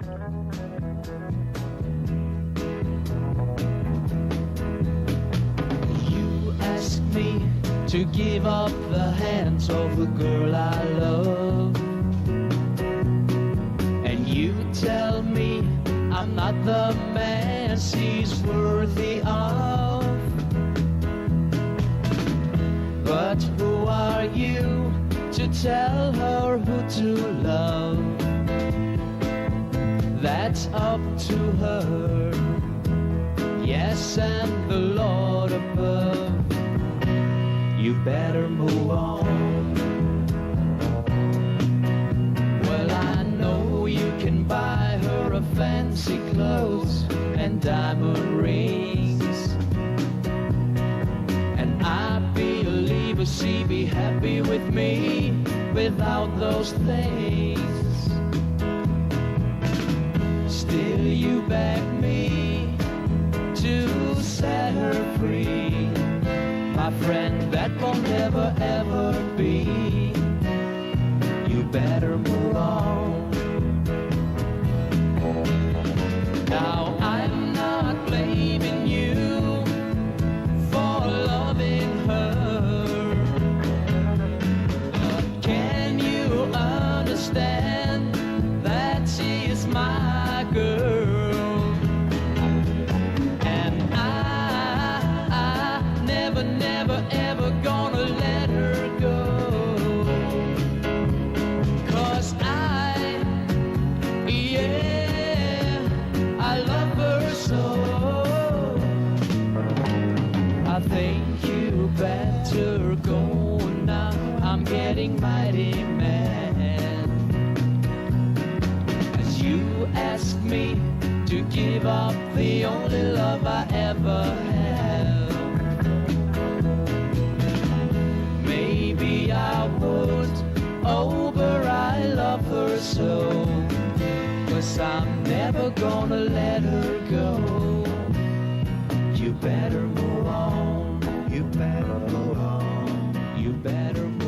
You ask me to give up the hands of the girl I love, and you tell me I'm not the man she's worthy of. But who are you to tell her who to love? That's up to her, yes, and the Lord above. You better move on. Well, I know you can buy her a fancy clothes and diamond rings, and I believe she'd be happy with me without those things. Still you beg me to set her free. My friend, that won't ever, ever be. You better move on. Now I'm not blaming you for loving her, but can you understand that she is my girl? And I never, never, ever gonna let her go. 'Cause yeah, I love her so. I think you better go now. I'm getting mighty mad, 'cause you asked me to give up the only love I ever had. Maybe I would, oh, but I love her so. 'Cause I'm never gonna let her go. You better move on. You better move on. You better move on.